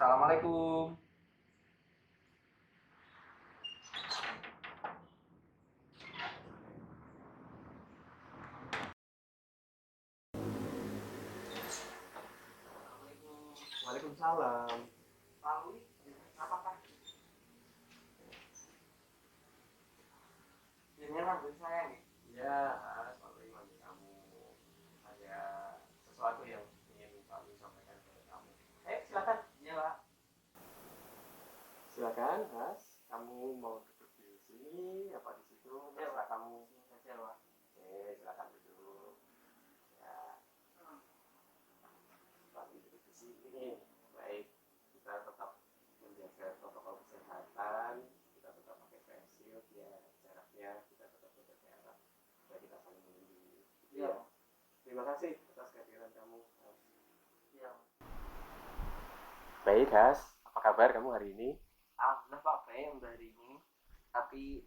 Assalamualaikum. Waalaikumsalam. Lalu, apakah ini manggil saya nih? Ya, selalu manggil kamu. Ada sesuatu yang ingin kami sampaikan kepada kamu. Silakan. Iya, Pak. Silakan, Has. Kamu mau duduk di sini apa di situ? Iya, Terserah Pak. kamu. Sini saja, Pak. Oke, silakan duduk. Ya, kami duduk di sini. Baik, kita tetap menjaga protokol kesehatan. Kita tetap pakai face shield ya, jaraknya kita tetap jaga jarak. Supaya kita saling melindungi. Iya. Terima kasih atas kehadiran kamu. Iya. Baik, Has. Apa kabar kamu hari ini? Alhamdulillah, Pak, baik untuk hari ini. Tapi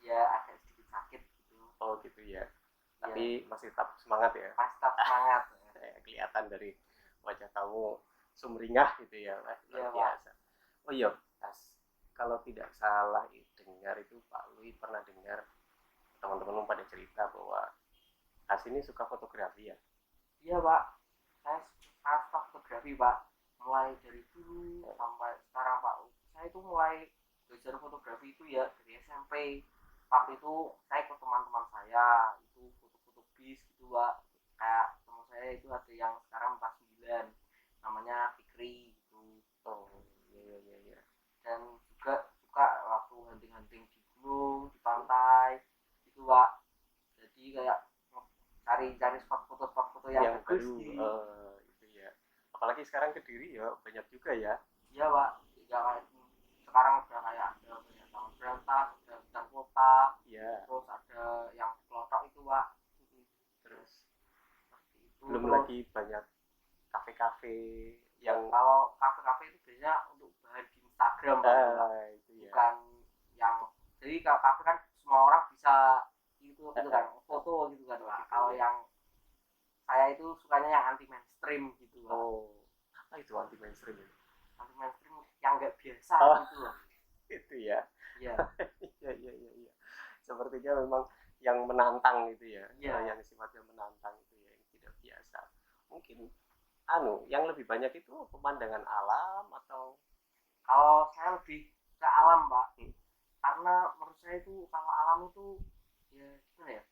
ya agak sedikit sakit gitu. Oh gitu ya. Tapi masih tetap semangat ya. Pas tetap semangat. Kelihatan dari wajah kamu sumringah gitu ya. Luar Iya, Pak. biasa. Oh iya, Has. Kalau tidak salah dengar itu Pak Lui pernah dengar teman-teman pada cerita bahwa Has ini suka fotografi ya. Iya, Pak. Saya suka fotografi, Pak. Mulai dari dulu sampai sekarang, Pak. Saya itu mulai belajar fotografi itu ya dari SMP. Waktu itu saya ikut teman-teman saya itu foto-foto bis gitu, Pak. Kayak teman saya itu ada yang sekarang kelas 9, namanya Fikri gitu. Oh iya iya iya. Dan juga suka waktu hunting-hunting di gunung, di pantai gitu, Pak. Jadi kayak cari-cari spot foto yang bagus baru di itu ya. Apalagi sekarang Kediri ya banyak juga ya. iya, Pak. Ya kayak sekarang udah kayak ada banyak taman berantas, ada hutan kota, Iya. terus ada yang kelotok itu, Pak. Terus Seperti itu. belum Terus lagi banyak kafe-kafe yang kalau kafe-kafe itu biasanya untuk bahan di Instagram, Pak, itu ya. bukan yang jadi kalau kafe kan semua orang bisa itu kan foto gitu kan, Pak. Kalau yang saya itu sukanya yang anti mainstream gitu, Pak. Oh, apa itu anti mainstream? Anti mainstream yang nggak biasa gitu loh. Itu ya. Iya. Iya iya iya iya. Sepertinya memang yang menantang gitu ya. Iya. Yang sifatnya menantang itu ya, yang tidak biasa. Mungkin yang lebih banyak itu pemandangan alam atau Kalau saya lebih ke alam, Pak. Karena menurut saya itu kalau alam itu ya gimana ya?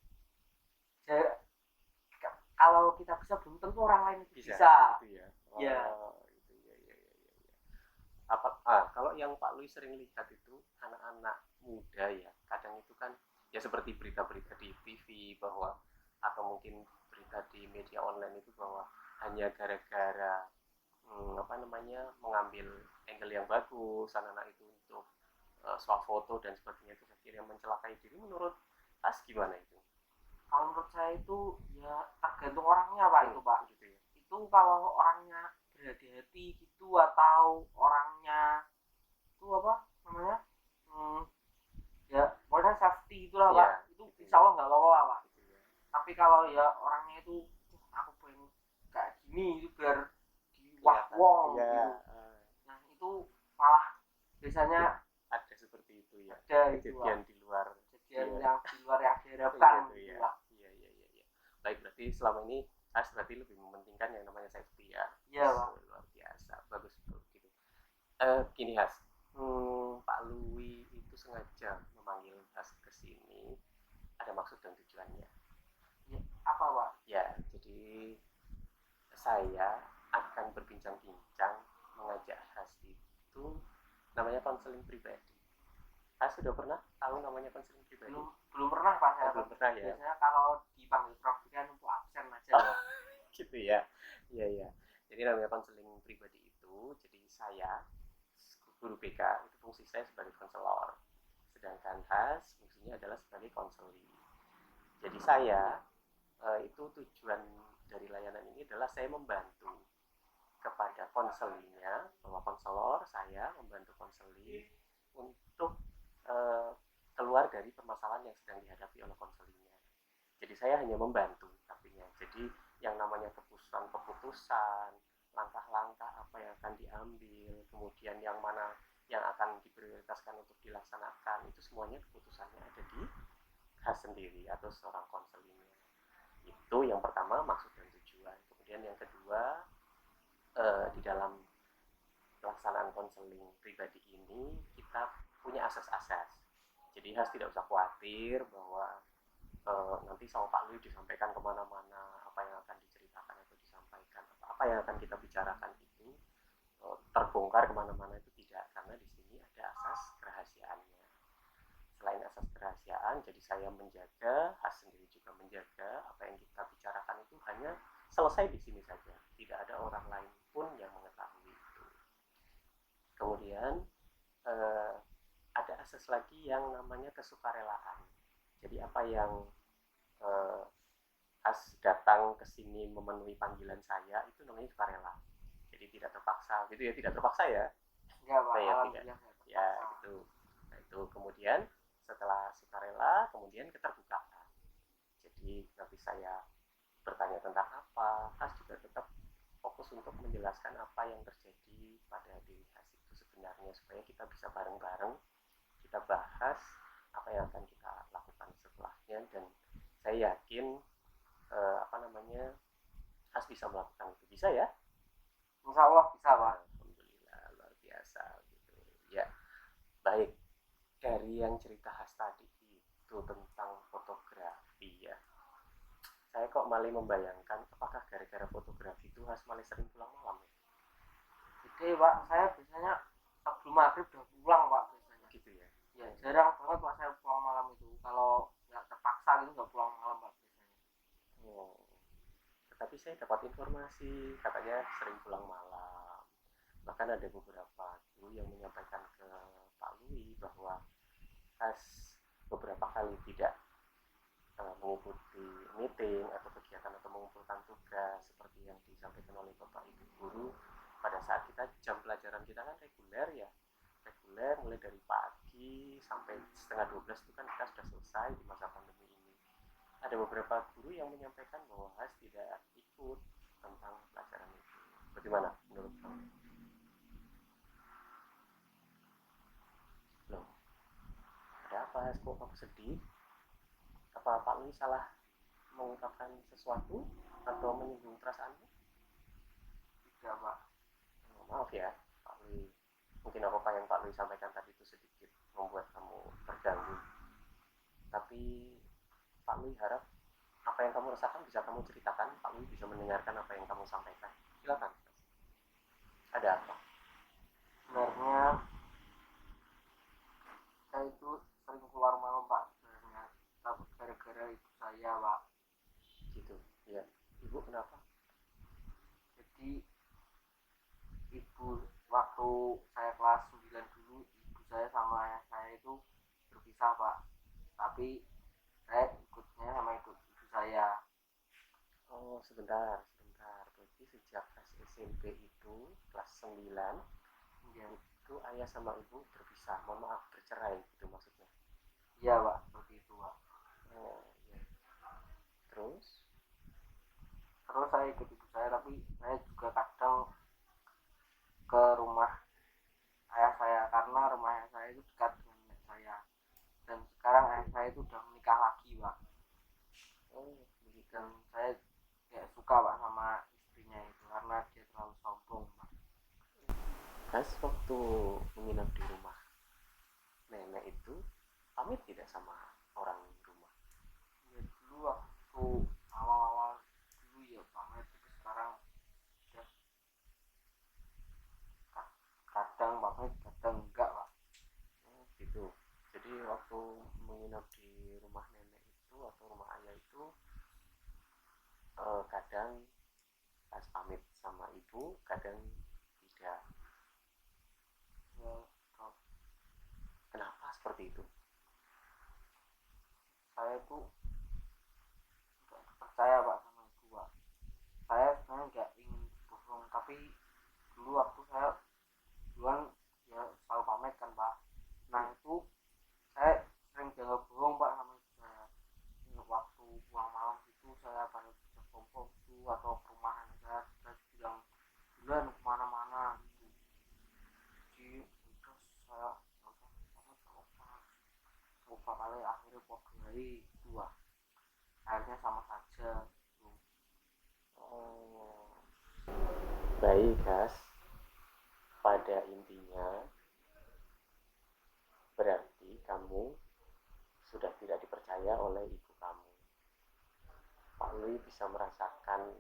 Kalau kita bisa belum tentu orang lain bisa. Gitu ya. Iya. Itu ya ya ya ya. Kalau yang Pak Lui sering lihat itu anak-anak muda ya, kadang itu kan ya seperti berita-berita di TV bahwa atau mungkin berita di media online itu bahwa hanya gara-gara mengambil angle yang bagus anak-anak itu untuk swafoto dan sebagainya itu akhirnya mencelakai diri. Menurut As gimana itu? Kalau menurut saya itu ya tergantung orangnya, Pak, itu, Pak. Gitu ya. Itu kalau orangnya berhati-hati gitu atau orangnya itu apa namanya? Ya pokoknya safety itulah, Pak. Itu insya Allah nggak apa-apa, Pak. Gitu ya. Tapi kalau ya orangnya itu aku pengen kayak gini itu biar diwah-wong gitu. Nah itu malah biasanya ada seperti itu ya. ada Kejadian di luar yang di luar yang diharapkan gitu gitu, ya. Pak. Iya iya iya iya. Baik, berarti selama ini As berarti lebih mementingkan yang namanya safety ya. Iya, Pak. Luar biasa, bagus gitu. Gini Has, Pak Lui itu sengaja memanggil Has ke sini ada maksud dan tujuannya. Ya, apa, Pak? Ya, jadi saya akan berbincang-bincang mengajak Has itu namanya konseling pribadi. Has sudah pernah tahu namanya konseling pribadi? Belum pernah, Pak. Saya belum pernah ya. Biasanya kalau dipanggil Prof kan untuk absen aja. Gitu ya. Iya iya. Jadi namanya konseling pribadi itu, jadi saya guru BK itu fungsi saya sebagai konselor, sedangkan Has fungsinya adalah sebagai konseling. Jadi saya itu tujuan dari layanan ini adalah saya membantu kepada konselingnya, bahwa konselor saya membantu konseling untuk keluar dari permasalahan yang sedang dihadapi oleh konselingnya. Jadi saya hanya membantu artinya. Jadi yang namanya keputusan langkah-langkah apa yang akan diambil, kemudian yang mana yang akan diprioritaskan untuk dilaksanakan, itu semuanya keputusannya ada di khas sendiri atau seorang konselingnya. Itu yang pertama, maksud dan tujuan. Kemudian yang kedua, di dalam pelaksanaan konseling pribadi ini kita punya asas-asas. Jadi khas tidak usah khawatir bahwa nanti sama Pak Lui disampaikan kemana-mana, apa yang akan diceritakan atau disampaikan, apa yang akan kita bicarakan itu terbongkar kemana-mana, itu tidak, karena di sini ada asas kerahasiaannya. Selain asas kerahasiaan, jadi saya menjaga, khas sendiri juga menjaga apa yang kita bicarakan itu hanya selesai di sini saja, tidak ada orang lain pun yang mengetahui itu. Kemudian ada asas lagi yang namanya kesukarelaan. Jadi apa yang khas datang ke sini memenuhi panggilan saya itu namanya sukarela. Jadi tidak terpaksa gitu ya, tidak terpaksa ya. Enggak Pak, Ya, tidak. Ya, gitu. Nah, itu kemudian setelah sukarela, kemudian keterbukaan. Jadi nanti saya bertanya tentang apa, khas juga tetap fokus untuk menjelaskan apa yang terjadi pada diri khas itu sebenarnya, supaya kita bisa bareng-bareng kita bahas apa yang akan kita lakukan setelahnya, dan saya yakin khas bisa melakukan itu. Bisa ya? Insya Allah bisa Pak. Alhamdulillah, luar biasa gitu ya. Baik, dari yang cerita khas tadi itu tentang fotografi ya, saya kok malah membayangkan apakah gara-gara fotografi itu khas malah sering pulang malam ya? Jadi Pak, saya biasanya sebelum maghrib udah pulang Pak biasanya. Gitu ya? Ya jarang banget Pak saya pulang malam itu. Kalau nggak terpaksa gitu nggak pulang malam Pak biasanya. Oh, tetapi saya dapat informasi katanya sering pulang malam. Bahkan ada beberapa guru yang menyampaikan ke Pak Lui bahwa khas beberapa kali tidak mengikuti meeting atau kegiatan atau mengumpulkan tugas seperti yang disampaikan oleh Bapak Ibu guru pada saat kita jam pelajaran kita kan reguler ya, reguler mulai dari pagi sampai setengah 12 itu kan kita sudah selesai di masa pandemi ini. Ada beberapa guru yang menyampaikan bahwa khas tidak ikut tentang pelajaran itu. Bagaimana menurut kamu? Loh, ada apa? Kok kamu sedih? Apa Pak Lui salah mengungkapkan sesuatu atau menyinggung perasaanmu? Tidak Pak. Oh, maaf ya Pak Lui, mungkin apa yang Pak Lui sampaikan tadi itu sedikit membuat kamu terganggu, tapi Pak Lui harap apa yang kamu rasakan bisa kamu ceritakan. Pak Lui bisa mendengarkan apa yang kamu sampaikan. Silakan. Ada apa? Sebenarnya saya itu sering keluar malam Pak sebenarnya. Tapi gara-gara ibu saya Pak. Gitu ya. Ibu kenapa? Jadi ibu waktu saya kelas 9 dulu, ibu saya sama ayah saya itu berpisah Pak. Tapi saya ikutnya sama ikut ibu saya. Oh, sebentar. Berarti sejak SMP itu kelas 9 Ya. itu ayah sama ibu berpisah. Mohon maaf, bercerai gitu maksudnya. Iya Pak, seperti itu Pak. Oh, ya. Terus Saya ikut ibu saya, tapi saya juga kadang ke rumah ayah saya karena rumah ayah saya itu dekat dengan nenek saya. Dan sekarang ayah saya itu udah menikah lagi Pak. oh, begitu. Dan saya gak suka Pak sama istrinya itu karena dia terlalu sombong Pak. Pas waktu menginap di rumah nenek itu pamit tidak sama orang rumah? Ya dulu waktu awal-awal dulu ya pamit, tapi sekarang udah kadang pamit kadang enggak Pak. Oh, gitu. Jadi waktu menginap di rumah nenek itu atau rumah ayah itu kadang pas pamit sama ibu, kadang tidak. Ya, Kenapa seperti itu? saya tuh nggak percaya Pak sama ibu Pak. Saya sebenarnya nggak ingin bohong, tapi dulu waktu saya duluan ya selalu pamit kan Pak. Nah itu saya sering jaga bohong Pak sama ibu saya. Waktu pulang malam itu saya pada bisa kompor itu atau perumahan saya bilang dulu baik dua, akhirnya sama saja. Oh, baik, Gas. Pada intinya, berarti kamu sudah tidak dipercaya oleh ibu kamu. Pak Lui bisa merasakan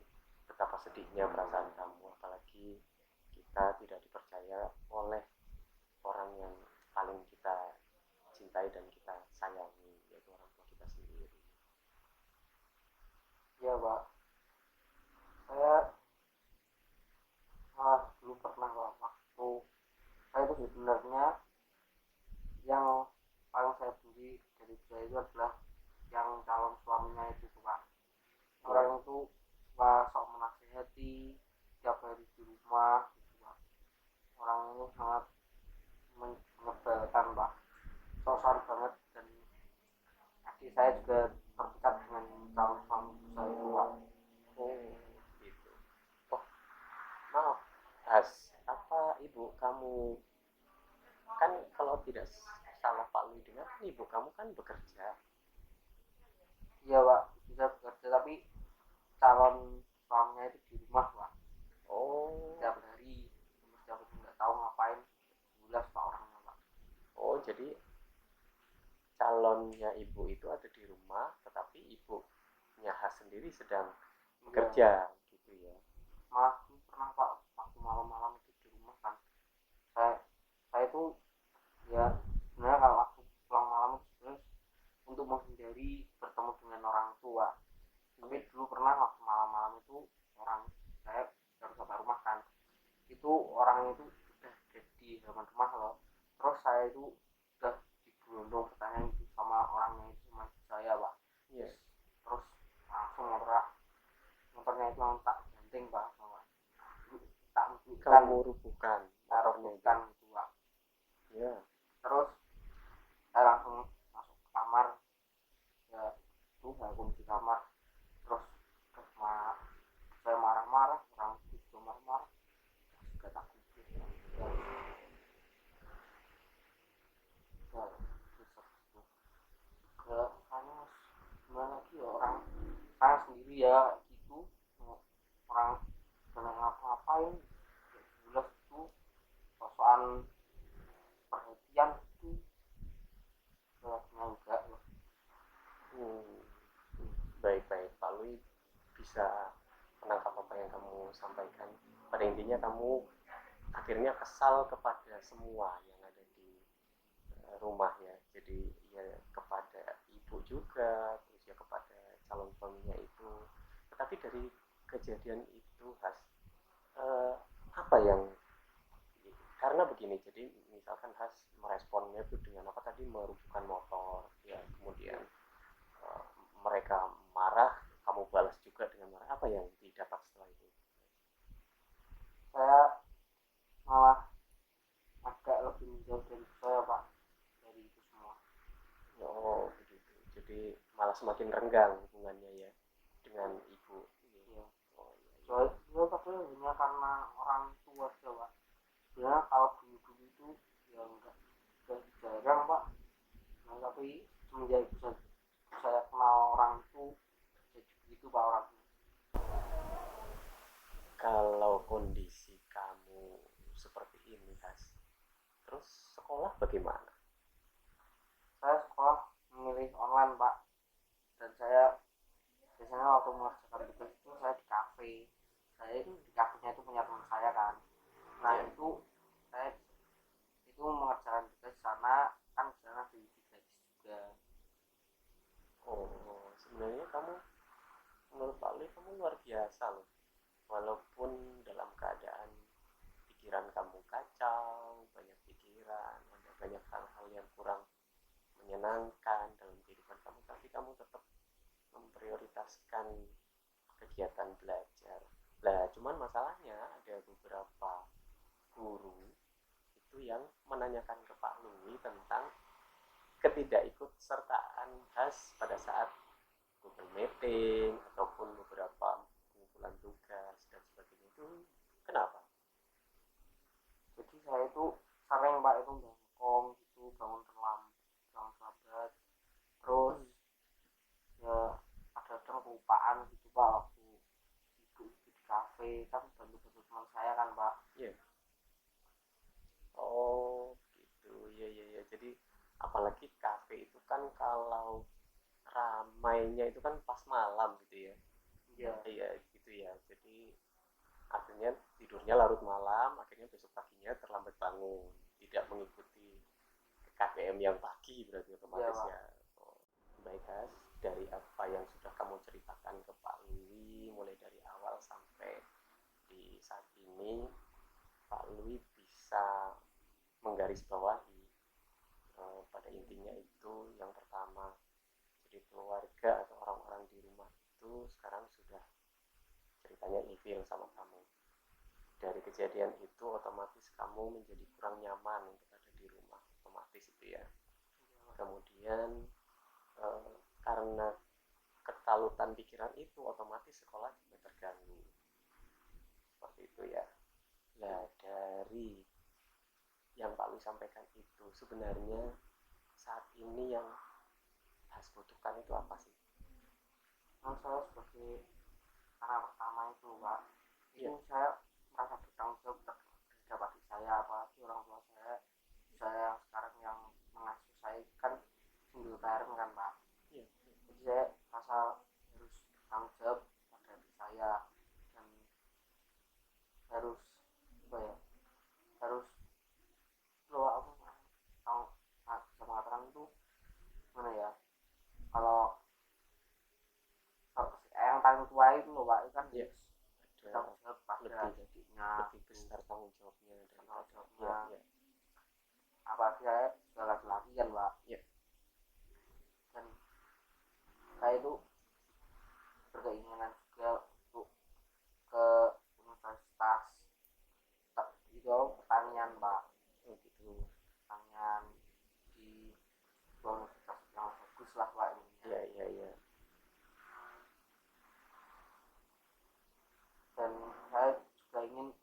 betapa sedihnya perasaan kamu, apalagi kita tidak dipercaya oleh orang yang paling kita cintai dan kita sayangi, yaitu orang tua kita sendiri. Iya Pak, saya dulu pernah Pak, waktu saya itu sebenarnya yang paling saya benci dari saya itu adalah yang calon suaminya itu Pak. Orang itu suka sok menasehati tiap hari di rumah gitu Pak. Orang itu sangat menyebalkan Pak, sosan banget. Dan adik saya juga terpikat dengan calon suami saya itu Pak. Oh, gitu. Oh, maaf, Has, apa ibu kamu, kan kalau tidak salah Pak Lui dengar, ibu kamu kan bekerja. Iya Pak, bisa bekerja tapi calon suaminya itu di rumah Pak, Oh, setiap hari. Setiap hari nggak tahu ngapain, jelas Pak orangnya Pak. oh, jadi calonnya ibu itu ada di rumah, tetapi ibunya Has sendiri sedang Iya, bekerja, gitu ya. malah pernah Pak waktu malam-malam itu di rumah kan, saya saya itu ya sebenarnya kalau waktu pulang malam itu sebenarnya untuk menghindari bertemu dengan orang tua. Tapi dulu pernah waktu malam-malam itu orang, saya baru sampai rumah kan, itu orang itu udah ada di halaman rumah loh. Terus saya itu udah digelondong pertanyaan itu sama orangnya itu sama ibu saya Pak. Iya. Terus langsung motornya itu langsung tak ganting Pak, sama tak hidupkan, Kamu rubuhkan tak motornya itu. robohkan itu Pak. Ya. Terus saya langsung masuk ke kamar, ya itu saya kunci kamar. Terus saya marah-marah, orang itu juga marah-marah, juga tak kunci ya, ya terus habis itu ke saya gimana lagi ya, orang saya sendiri ya gitu, orang kena ngapa-ngapain ya, jelas itu sosokan perhatian itu jelasnya enggak loh. Hmm. Baik-baik, Pak Lui bisa menangkap apa yang kamu sampaikan. Pada intinya kamu akhirnya kesal kepada semua yang ada di rumah ya. Jadi ya kepada ibu juga, terus ya kepada calon suaminya itu. Tetapi dari kejadian itu, Has, eh, apa yang, karena begini, jadi misalkan Has meresponnya itu dengan apa tadi, merubuhkan motor ya, kemudian eh, mereka marah, kamu balas juga dengan marah, apa yang didapat setelah itu? Saya malah agak lebih menjauh dari saya Pak, dari itu semua. Oh begitu, jadi malah semakin renggang hubungannya ya dengan ibu. Iya, Oh iya, iya. soalnya itu tapi hanya karena orang tua aja Pak. Sebenarnya kalau dulu-dulu itu ya enggak jarang Pak. Nah, tapi semenjak saya kenal orang itu jadi begitu Pak orangnya. Kalau kondisi kamu seperti ini, Has, terus sekolah bagaimana? Saya sekolah memilih online Pak, dan saya biasanya waktu mengerjakan tugas itu saya di kafe. Saya itu di kafenya itu punya teman saya kan. Nah Ya. itu saya itu mengerjakan tugas di sana, kan di sana di gratis juga. Oh, sebenarnya kamu, menurut Pak Li, kamu luar biasa loh. Walaupun dalam keadaan pikiran kamu kacau, banyak pikiran, ada banyak hal-hal yang kurang menyenangkan dalam kehidupan kamu, tapi kamu tetap memprioritaskan kegiatan belajar. Lah, cuman masalahnya ada beberapa guru itu yang menanyakan ke Pak Lui tentang ketidakikutsertaan Has pada saat Google Meeting ataupun beberapa pengumpulan tugas dan sebagainya. Itu kenapa? Jadi saya itu sering Pak itu bengkong gitu, bangun terlambat, terus kelupaan gitu Pak, waktu itu di kafe kan bantu-bantu teman saya kan Pak. Iya. Oh gitu, iya iya iya. Jadi apalagi kafe itu kan kalau ramainya itu kan pas malam gitu ya. Iya. Iya gitu ya. Jadi artinya tidurnya larut malam, akhirnya besok paginya terlambat bangun, tidak mengikuti KPM yang pagi berarti Iya otomatis Pak. ya. Oh, baik Has, dari apa yang sudah kamu ceritakan ke Pak Lui, mulai dari awal sampai di saat ini, Pak Lui bisa menggarisbawahi pada intinya itu yang pertama, jadi keluarga atau orang-orang di rumah itu sekarang sudah ceritanya ilfil sama kamu. Dari kejadian itu otomatis kamu menjadi kurang nyaman untuk ada di rumah, otomatis itu ya. Kemudian karena kekalutan pikiran itu otomatis sekolah juga terganggu, seperti itu ya. Nah dari yang Pak Lu sampaikan itu sebenarnya saat ini yang Has butuhkan itu apa sih? Kan saya sebagai anak pertama itu Pak, itu Iya. saya merasa bertanggung jawab terhadap adik saya, apalagi orang tua saya yang sekarang yang mengasuh saya kan single parent kan Pak. Iya. Jadi saya merasa harus bertanggung jawab pada adik saya dan harus apa ya, harus loh aku tahu bisa mengatakan itu mana ya, kalau yang paling tua itu loh Pak, itu kan Iya. harus bertanggung jawab pada Lebih adiknya, lebih besar tanggung jawabnya dan tanggung ya, jawabnya, ya, apalagi saya sudah laki-laki kan Pak. ya. Dan saya itu berkeinginan juga untuk ke universitas itu pertanian Pak. Oh gitu. Pertanian di sebuah universitas yang bagus lah Pak ini. Iya iya iya. Dan saya juga ingin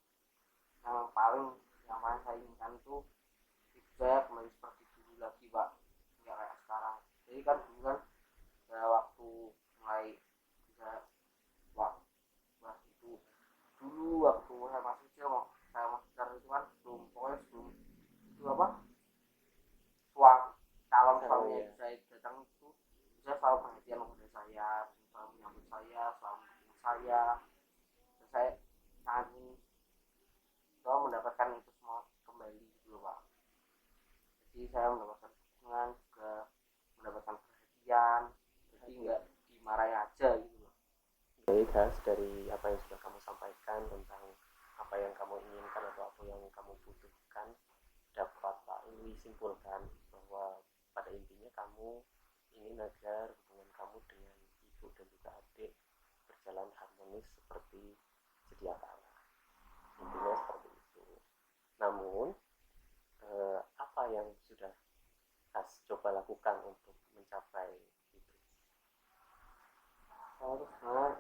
yang paling saya inginkan itu saya kembali seperti dulu lagi Pak, nggak kayak sekarang. Jadi kan dulu kan waktu mulai bisa wah itu dulu waktu saya masih kecil, saya masih besar itu kan belum, pokoknya sebelum itu apa, calon suaminya Iya. saya datang itu saya selalu perhatian kepada saya, selalu menyambut saya, selalu mendukung saya, dan saya sangat ingin selalu mendapatkan itu semua kembali gitu loh Pak. Jadi saya mendapatkan dukungan juga, mendapatkan perhatian, jadi nggak dimarahi aja gitu loh. Baik Has, dari apa yang sudah kamu sampaikan tentang apa yang kamu inginkan atau apa yang kamu butuhkan, dapat Pak Lui simpulkan bahwa pada intinya kamu ingin agar hubungan kamu dengan ibu dan juga adik berjalan harmonis seperti sedia kala. Intinya seperti itu. Namun apa yang sudah Has coba lakukan untuk mencapai itu? Saya itu sebenarnya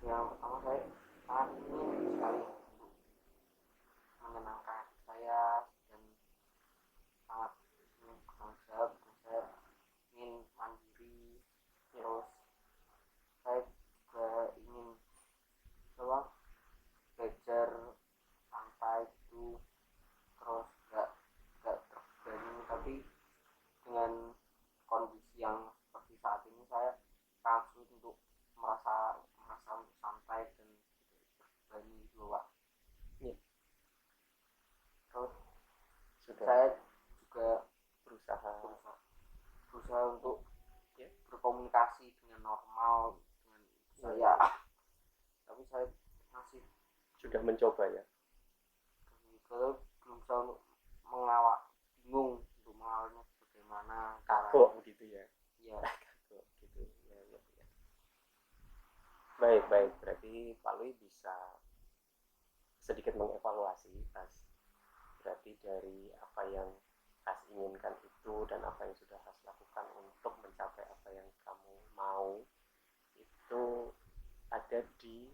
yang pertama saya sangat ingin sekali untuk menyenangkan saya dan sangat ingin bertanggung jawab, dan saya ingin mandiri, terus saya juga ingin coba belajar santai itu, terus gak terbebani, tapi dengan kondisi yang seperti saat ini saya sangat sulit untuk merasa untuk santai dan tidak terbebani gitu Pak. Ya. Terus Sudah saya juga berusaha untuk ya, berkomunikasi dengan normal dengan saya, tapi saya masih sudah mencoba ya. belum bisa untuk bingung untuk mengawalnya bagaimana Kagok begitu ya. ya. Kagok gitu ya, ya, ya. Baik baik, berarti Pak Lui bisa sedikit mengevaluasi Has. Berarti dari apa yang Has inginkan itu dan apa yang sudah Has lakukan untuk mencapai apa yang kamu mau itu ada di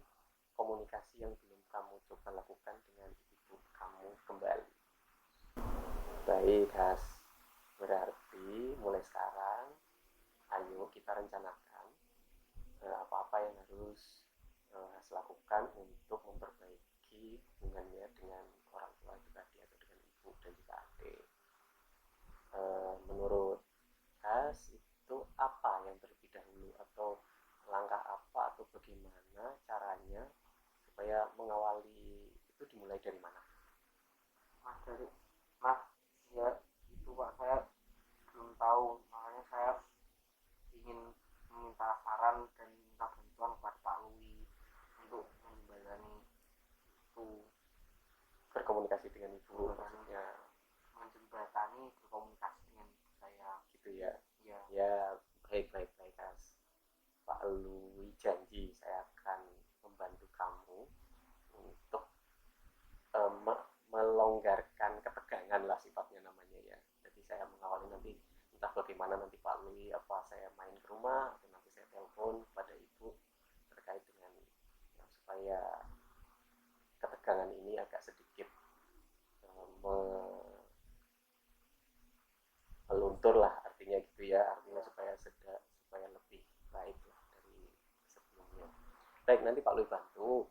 komunikasi yang belum kamu coba lakukan dengan ibu kamu kembali. Baik Has, berarti mulai sekarang ayo kita rencanakan apa-apa yang harus saya lakukan untuk memperbaiki hubungannya dengan orang tua, juga adik, atau dengan ibu dan juga adik. Menurut Has, itu apa yang terlebih dahulu, atau langkah apa atau bagaimana caranya supaya mengawali itu, dimulai dari mana? Mas ya itu Pak, saya belum tahu, makanya saya ingin meminta saran dan minta bantuan kepada Pak Lui untuk menjalani itu, Berkomunikasi dengan ibu Berkomunikasi. maksudnya menjembatani berkomunikasi dengan ibu saya. gitu ya. Ya, Ya, baik Has. Pak Lui janji saya akan membantu kamu untuk melonggarkan ketegangan lah sifatnya namanya ya. Jadi saya mengawali nanti, entah bagaimana nanti Pak Lui, apa saya main ke rumah atau nanti saya telepon kepada ibu terkait dengan ya, supaya ketegangan ini agak sedikit meluntur lah, artinya gitu ya, artinya supaya lebih baik lah dari sebelumnya. Baik, nanti Pak Lui bantu.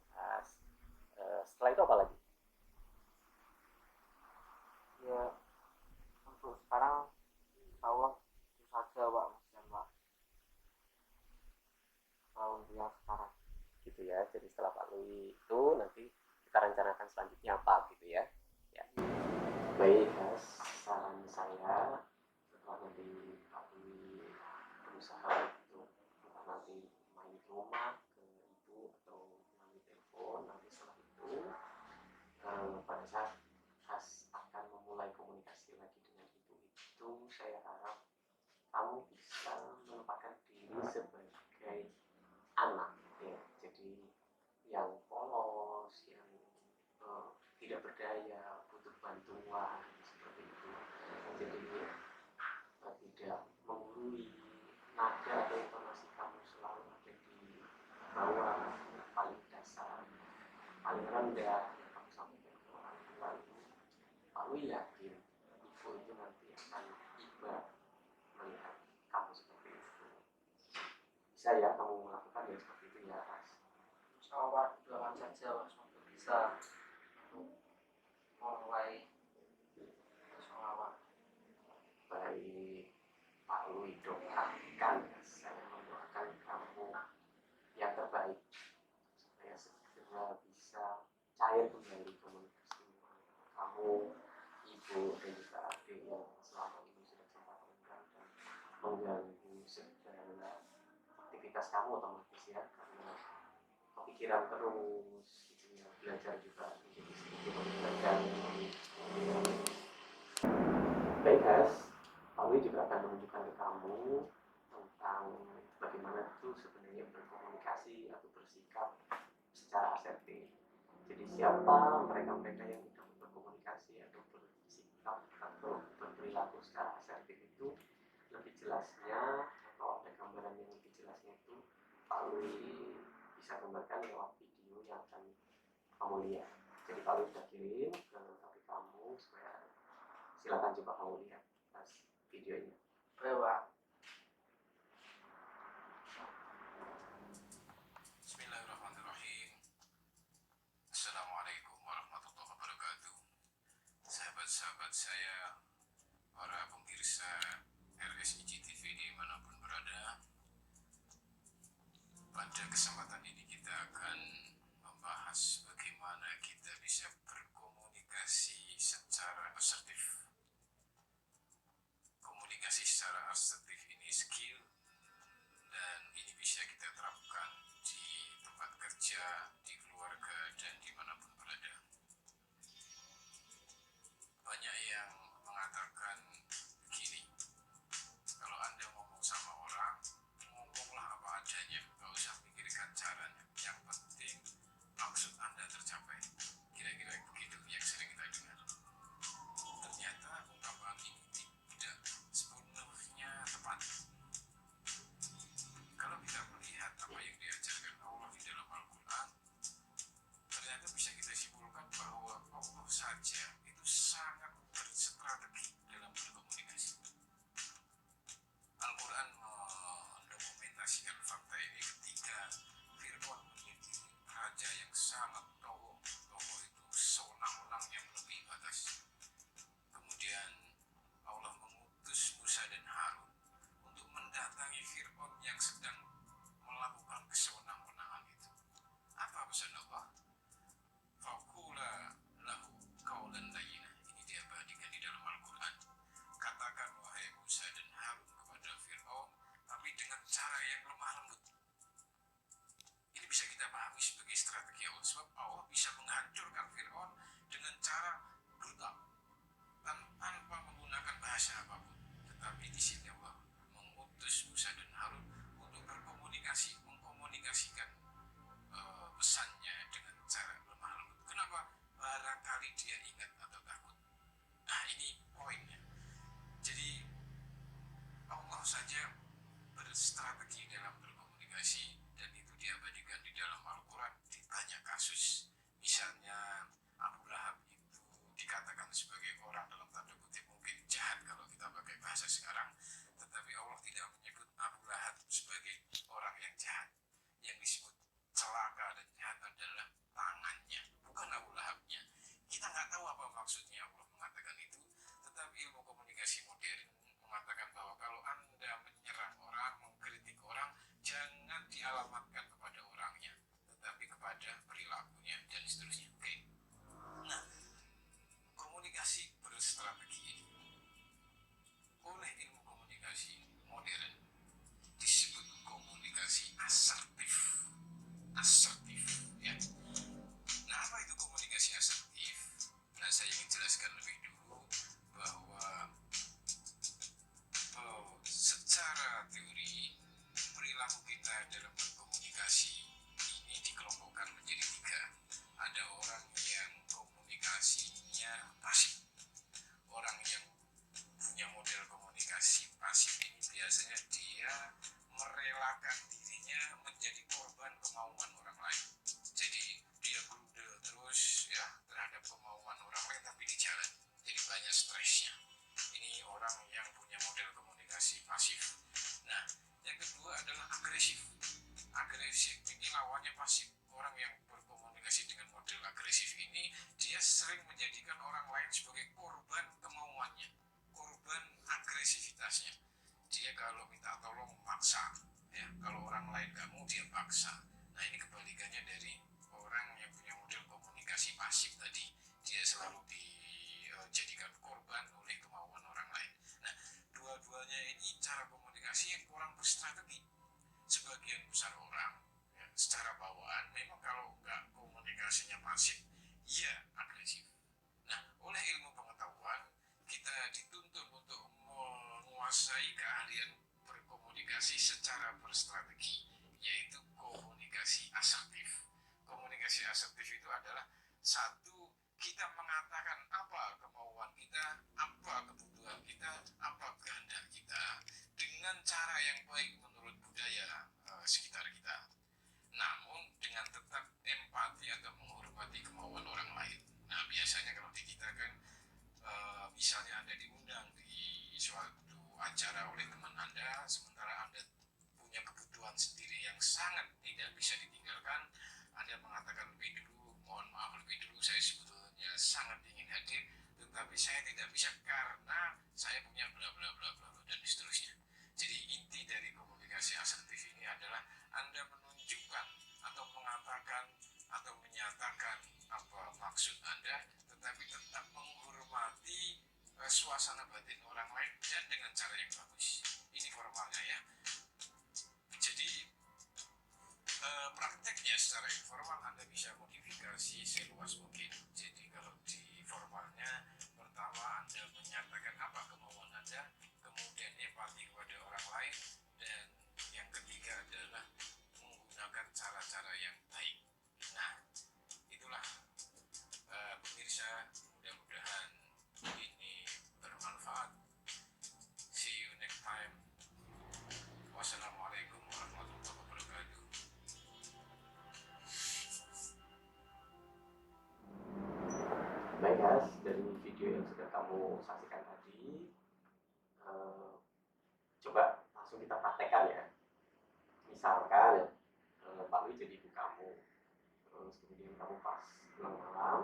Setelah itu apa lagi? ya untuk sekarang insya Allah itu saja Pak, Mas dan Pak, kalau untuk yang sekarang. Gitu ya. Jadi setelah Pak Lui itu nanti kita rencanakan selanjutnya apa gitu ya. Ya. Baik, Mas. Saran saya setelah nanti Pak Lui berusaha untuk nanti main ke rumah ke ibu atau melalui telepon, nanti setelah itu pada saat Has akan memulai komunikasi lagi dengan ibu itu, saya harap kamu bisa menempatkan diri sebagai anak ya, jadi yang polos, yang tidak berdaya, butuh bantuan seperti itu. Jadi tidak menggurui, nada atau intonasi kamu selalu ada di bawah, paling dasar, paling rendah yang kamu sampaikan ke orang tua itu. Kamu yakin ibu itu nanti akan iba melihat kamu seperti itu. Bisa ya kamu melakukan ya seperti itu ya, Mas? Insya Allah Pak, doakan saja Pak semoga bisa untuk memulai. Insya Allah Pak. Baik, Pak Lui, doakan, saya mendoakan kamu yang terbaik supaya segera bisa cair kembali komunikasi kamu, ibu dan juga adik yang selama ini sudah sempat renggang dan mengganggu segala aktivitas kamu otomatis ya, karena kepikiran terus gitu ya, belajar juga menjadi sedikit terganggu. Baik guys, Pauli juga akan menunjukkan ke kamu tentang bagaimana itu sebenarnya berkomunikasi atau bersikap secara asertif. Jadi siapa mereka-mereka yang tidak berkomunikasi atau bersikap atau berperilaku secara asertif itu, lebih jelasnya atau ada gambaran yang lebih jelasnya itu Pauli bisa gambarkan lewat video yang akan kamu lihat. Jadi Pauli sudah kirim ke HP kamu, supaya silakan coba kamu lihat pas videonya. Baik Pak. Bismillahirrahmanirrahim. Assalamualaikum warahmatullahi wabarakatuh. Sahabat-sahabat saya, para pemirsa RSIG TV dimanapun berada, pada kesempatan ini kita akan membahas bagaimana kita bisa berkomunikasi secara asertif. Komunikasi secara asertif ini skill, dan ini bisa kita terapkan di tempat kerja, di keluarga, dan dimanapun berada. Banyak yang mengatakan begini, kalau Anda ngomong sama orang, ngomonglah apa adanya, gak usah pikirkan caranya, yang penting maksud Anda tercapai. Kira-kira begitu yang sering kita dengar. Ternyata ungkapan ini tidak sepenuhnya tepat. bagi Allah, sebab Allah bisa menghancurkan Fir'aun dengan cara brutal tanpa menggunakan bahasa apapun. Tetapi di sini Allah mengutus Musa dan Harun untuk mengkomunikasikan pesannya dengan cara lemah lembut. Kenapa? Barangkali dia ingat atau takut. Nah, ini poinnya. Jadi Allah saja berstrategi dalam berkomunikasi, dan itu diabadikan di dalam Al-Quran di banyak kasus. Misalnya Abu Lahab itu dikatakan sebagai orang dalam tanda kutip mungkin jahat kalau kita pakai bahasa sekarang, tetapi Allah tidak menyebut Abu Lahab sebagai orang yang jahat. Yang disebut celaka dan jahat adalah tangannya, bukan Abu Lahabnya. Kita nggak tahu apa maksudnya Allah mengatakan itu, tetapi ilmu komunikasi modern mengatakan bahwa kalau Anda menyerang orang, mengkritik orang, jangan dialamatkan kepada orangnya, tetapi kepada perilakunya dan seterusnya. Oke. Nah, komunikasi berstrategi ini oleh ilmu komunikasi modern disebut komunikasi asertif. Ya. Nah, apa itu komunikasi asertif? Nah, saya ingin jelaskan lebih dulu bahwa secara teori perilaku kita dalam berkomunikasi ini dikelompokkan menjadi 3. Ada orang yang komunikasinya pasif. Orang yang punya model komunikasi pasif ini biasanya dia merelakan dirinya menjadi korban kemauan orang lain. Jadi dia berudel terus ya terhadap kemauan orang lain tapi di jalan. Jadi banyak stresnya. Ini orang yang punya model komunikasi pasif. Nah, yang kedua adalah agresif. Agresif ini lawannya pasif. Orang yang berkomunikasi dengan model agresif ini dia sering menjadikan orang lain sebagai korban kemauannya, korban agresivitasnya. Dia kalau minta tolong maksa, ya. Kalau orang lain nggak mau dia paksa. Nah, ini kebalikannya dari orang yang punya model komunikasi pasif tadi. Dia selalu dijadikan korban oleh kemauan orang lain. Nah, dua-duanya ini cara komunikasi yang kurang berstrategi. Sebagian besar orang ya, secara bawaan memang kalau nggak komunikasinya pasif, iya agresif. Nah, oleh ilmu pengetahuan kita dituntut untuk menguasai keahlian berkomunikasi secara berstrategi, yaitu komunikasi asertif. Komunikasi asertif itu adalah satu, kita mengatakan apa kemauan kita, apa kebutuhan kita, apa kehendak kita dengan cara yang baik menurut budaya sekitar kita. Namun dengan tetap empati atau menghormati kemauan orang lain. Nah, biasanya kalau di kita kan misalnya Anda diundang di suatu acara oleh teman Anda, sementara Anda punya kebutuhan sendiri yang sangat tidak bisa ditinggalkan, Anda mengatakan lebih dulu, mohon maaf lebih dulu, saya sebetulnya sangat ingin hadir, tetapi saya tidak bisa karena saya punya bla bla bla bla dan seterusnya. Jadi inti dari komunikasi asertif ini adalah Anda menunjukkan atau mengatakan atau menyatakan apa maksud Anda, tetapi tetap menghormati suasana batin orang lain dan dengan cara yang bagus. Ini formalnya ya. Jadi prakteknya secara informal Anda bisa modifikasi seluas mungkin. Jadi kalau di formalnya, pertama Anda menyatakan apa kemauan Anda, kemudian empati kepada orang lain, dan yang ketiga adalah menggunakan cara-cara yang baik. Nah, itulah pemirsa, mudah-mudahan ini bermanfaat. See you next time. Wassalamualaikum warahmatullahi wabarakatuh. Baik guys, dari video yang sudah kamu saksikan tadi, coba langsung kita praktekkan ya. Misalkan Pak Wi jadi ibu kamu, terus kemudian kamu pas pulang malam,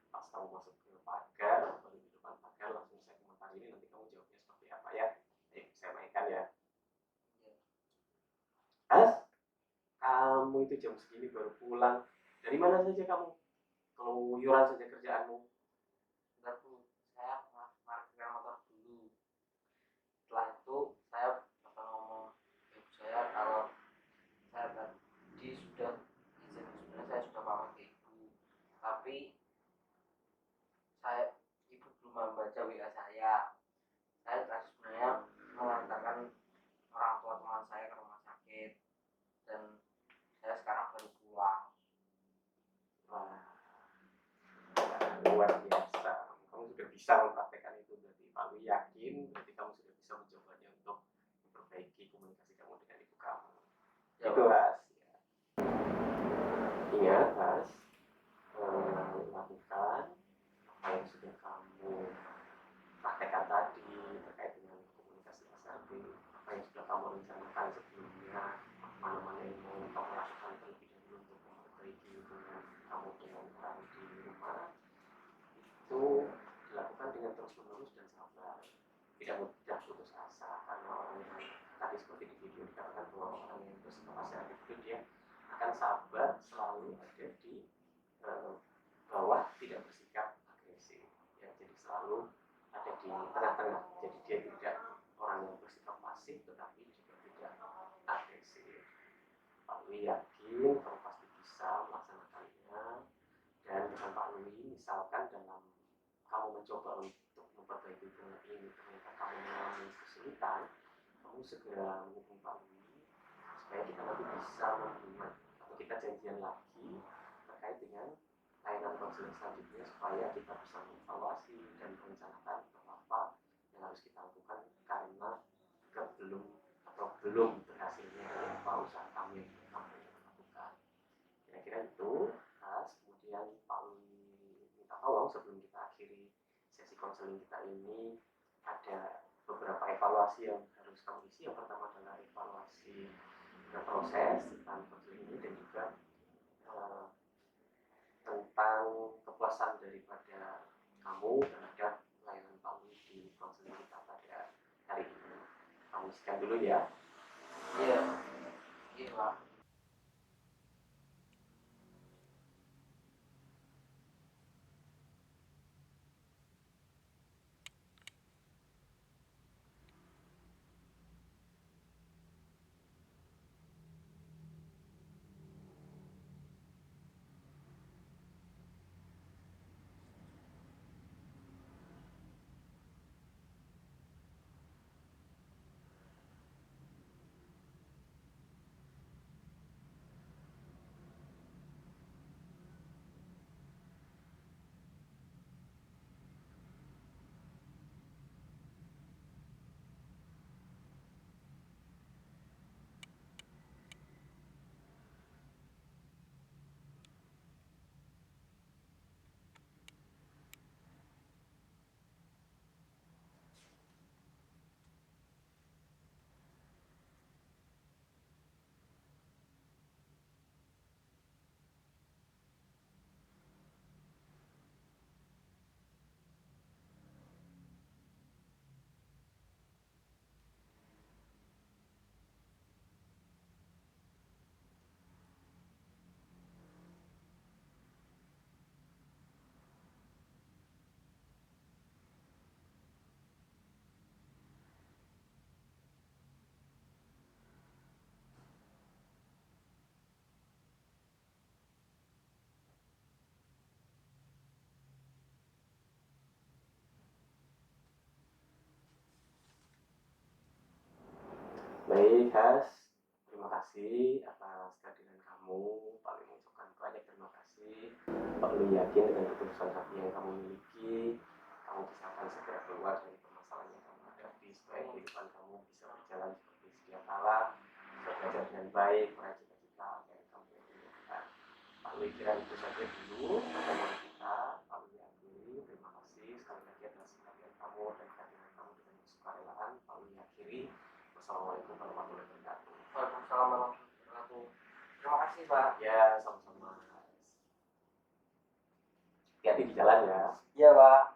pas kamu masuk ke pagar, baru di depan pagar langsung saya komentar ini, nanti kamu jawabnya seperti apa ya. Ayo saya mainkan ya. Kamu itu jam segini baru pulang, dari mana saja kamu? Keluyuran saja kerjaanmu. Enggak tuh, saya parkir motor dulu. Setelah itu saya bakal ngomong ke ibu saya kalau saya tadi sudah izin, sebenarnya saya sudah bisa mempraktekkan itu, berarti Pak Lui yakin berarti kamu sudah bisa mencobanya untuk memperbaiki komunikasi kamu dengan ibu kamu. Ya, Itu Has. Ya. Ingat Has, lakukan apa yang sudah kamu praktekkan tadi terkait dengan komunikasi asertif, apa yang sudah kamu rencanakan sebelumnya, mana-mana yang mau kamu lakukan terlebih dahulu untuk memperbaiki hubungan kamu dengan orang di rumah, itu dilakukan dengan terus-menerus dan sabar, tidak mudah putus asa, karena orang yang tadi seperti di video dikatakan bahwa orang yang bersikap asertif itu dia akan sabar, selalu ada di bawah, tidak bersikap agresif ya, jadi selalu ada di tengah-tengah, jadi dia tidak orang yang bersikap pasif tetapi juga tidak agresif. Pak Lui yakin kamu pasti bisa melaksanakannya, dan dengan Pak Lui misalkan dalam kamu mencoba untuk memperbaiki hubungan ini ternyata kamu mengalami kesulitan, kamu segera menghubungi Pak Lui supaya kita nanti bisa membuat atau kita janjian lagi terkait dengan layanan konseling selanjutnya, supaya kita bisa mengevaluasi dan merencanakan apa yang harus kita lakukan karena belum berhasilnya apa usaha kami yang kami lakukan. Kira-kira itu. Nah, kemudian Pak Lui minta tolong sebelum kita akhiri sesi konseling kita ini, ada beberapa evaluasi yang harus kamu isi. Yang pertama adalah evaluasi proses tentang konseling ini, dan juga tentang kepuasan daripada kamu terhadap layanan Pak Lui di konseling kita pada hari ini. Kamu isikan dulu ya. Iya. Iya Pak. Baik Has, terima kasih atas kehadiran kamu. Pak Lui mengucapkan banyak terima kasih. Pak Lui yakin dengan ketulusan hati yang kamu miliki, kamu bisa akan segera keluar dari permasalahan yang kamu hadapi, supaya kehidupan kamu bisa berjalan seperti sedia kala, bisa belajar dengan baik, meraih cita-cita yang kamu inginkan. Pak Lui kira itu saja dulu pertemuan kita. Pak Lui akhiri, terima kasih sekali lagi atas perhatian kamu dan kehadiran kamu dengan kesukarelaan. Pak Lui akhiri. Wassalamualaikum warahmatullahi wabarakatuh. Waalaikumsalam warahmatullahi wabarakatuh. Terima kasih Pak. Ya, sama-sama. Hati-hati di jalan ya. Iya Pak.